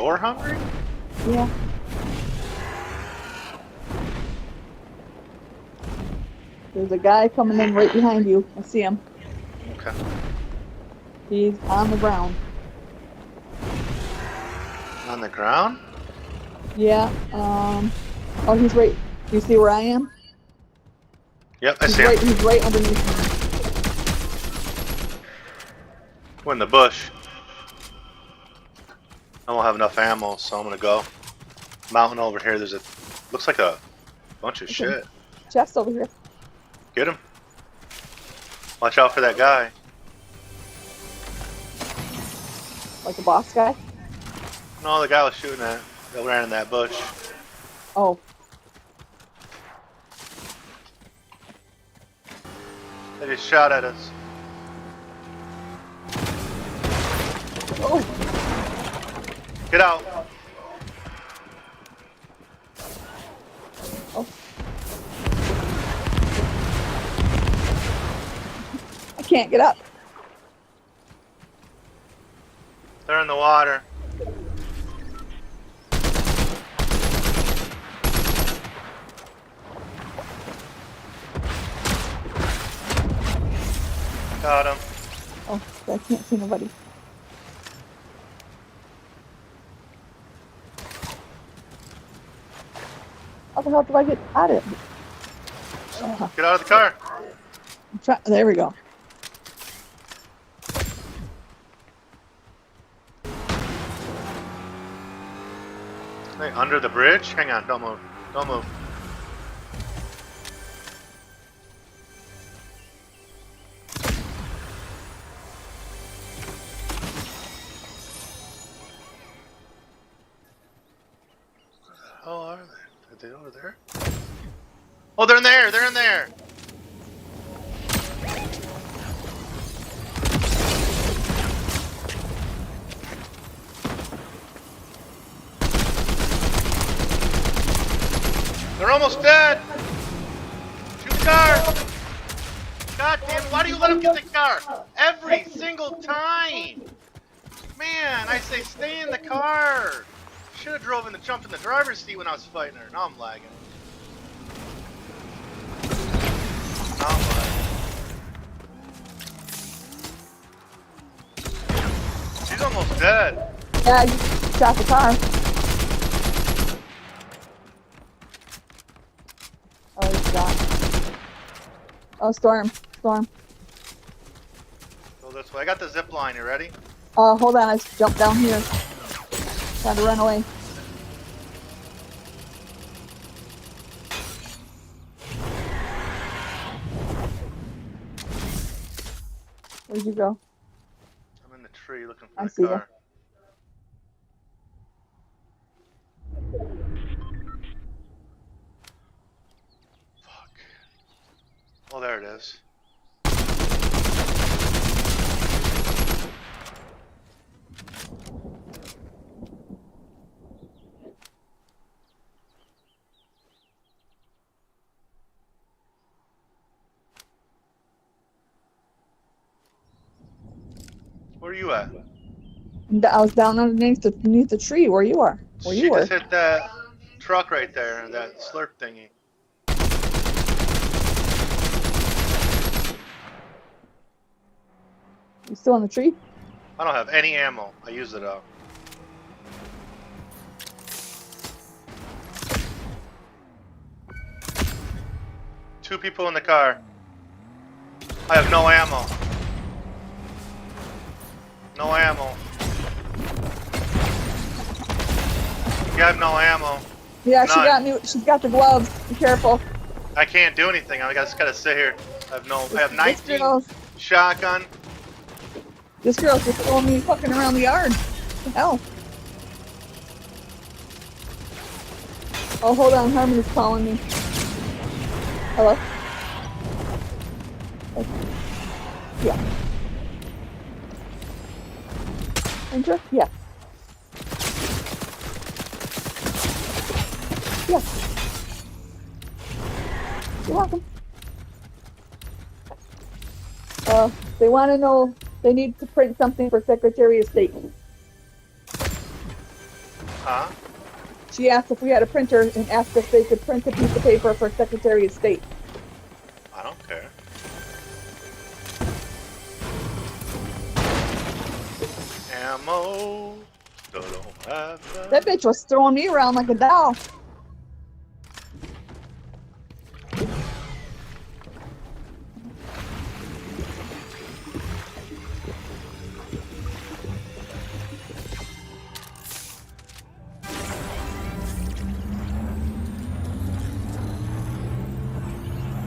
You're hungry? Yeah. There's a guy coming in right behind you. I see him. Okay. He's on the ground. On the ground? Yeah. Oh, he's right. Do you see where I am? Yep, I see him. He's right underneath me. We're in the bush. I won't have enough ammo, so I'm gonna go. Mountain over here, there's a... looks like a bunch of shit. Chest over here. Get him. Watch out for that guy. Like the boss guy? No, the guy was shooting at that ran in that bush. Oh. They just shot at us. Oh. Get out. Oh. I can't get up. They're in the water. Got him. Oh, I can't see nobody. How the hell do I get out of it? Get out of the car. There we go. Hey, under the bridge? Hang on, don't move. Don't move. Where the hell are they? Are they over there? Oh, they're in there! They're in there! They're almost dead! Shoot the car! God damn it, why do you let them get the car? Every single time! Man, I say stay in the car! Should have jumped in the driver's seat when I was fighting her. Now I'm lagging. Now I'm lagging. She's almost dead. Yeah, you shot the car. Oh, he's gone. Oh, storm. Storm. Go this way. I got the zip line. You ready? Hold on. I just jumped down here. Trying to run away. Where'd you go? I'm in the tree looking for I the see car. Fuck. Oh, there it is. Where are you at? I was down underneath the tree where you are. Where She you were. just hit that truck right there, that slurp thingy. You still on the tree? I don't have any ammo. I used it up. Two people in the car. I have no ammo. No ammo. You have no ammo. Yeah, None. she got me. She's got the gloves. Be careful. I can't do anything. I just gotta sit here. I have 19 girl's- shotgun. This girl's just throwing me fucking around the yard. What the hell? Oh, hold on. Harmony's calling me. Hello? Okay. Yeah. Enter? Yeah. Yeah. You're welcome. They want to know, they need to print something for Secretary of State. Huh? She asked if we had a printer and asked if they could print a piece of paper for Secretary of State. I don't care. Ammo. Still don't have That bitch was throwing me around like a doll.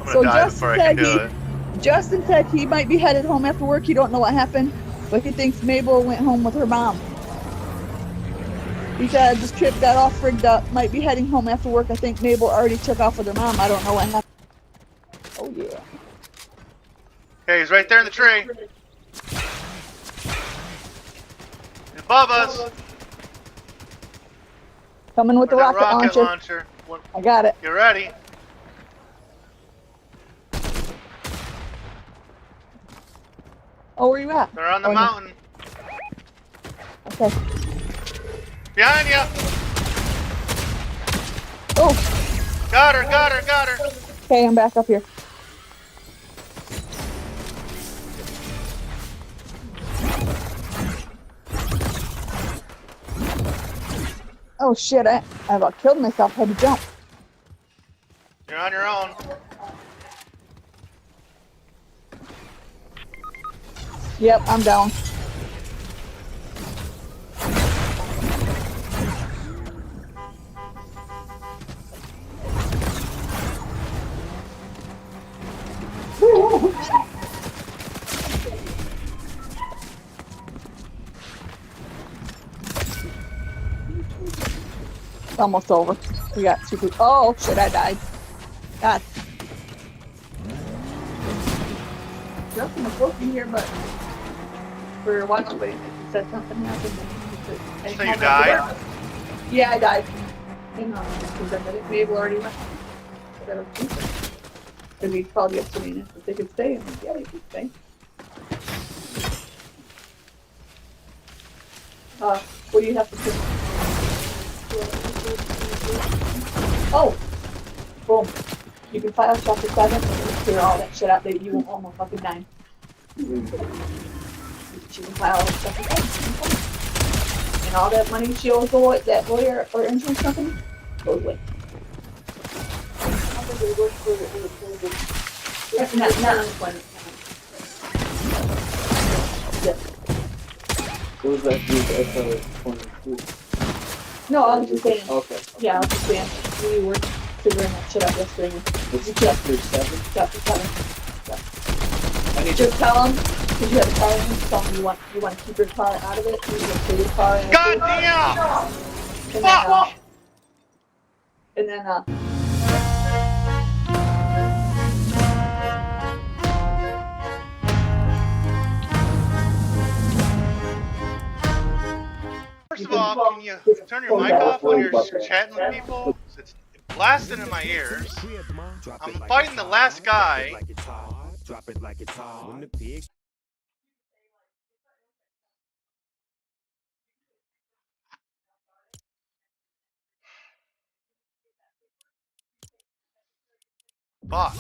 I'm gonna die before I can do it. Justin said he might be headed home after work. He don't know what happened, but he thinks Mabel went home with her mom. He said this trip got all frigged up. Might be heading home after work. I think Mabel already took off with her mom. I don't know what happened. Oh yeah. Okay, he's right there in the tree. He's above us. Coming with the Where's that rocket launcher. I got it. You ready? Oh, where you at? They're on the mountain. Okay. Behind you. Oh. Got her, got her, got her. Okay, I'm back up here. Oh shit, I about killed myself. Had to jump. You're on your own. Yep, I'm down. It's almost over. We got 2 people. Oh shit, I died. God. Justin was supposed to be here, but for a while, but he said something happened. So you died? Yeah, I died. And because I think Mabel already went. I don't think so. Because he called yesterday and asked if they could stay. I'm like, yeah, they could stay. What do you have to do? Oh! Boom. You can file chapter 7 and clear all that shit out that you won't almost fucking die. You can file chapter 7. And all that money she owes that lawyer or insurance company goes away. Not unemployment. Yeah. What was that due to? No, I was just saying. Okay. Yeah, I was just saying. We were figuring that shit out yesterday. This is chapter 7? Chapter 7. Yeah. I need Just tell them, because you have a car in it, tell them you want to keep your car out of it. You can put your car in it. God damn! And then, First of all, can you turn your mic off when you're chatting with people? It's blasting in my ears. I'm fighting the last guy. Fuck.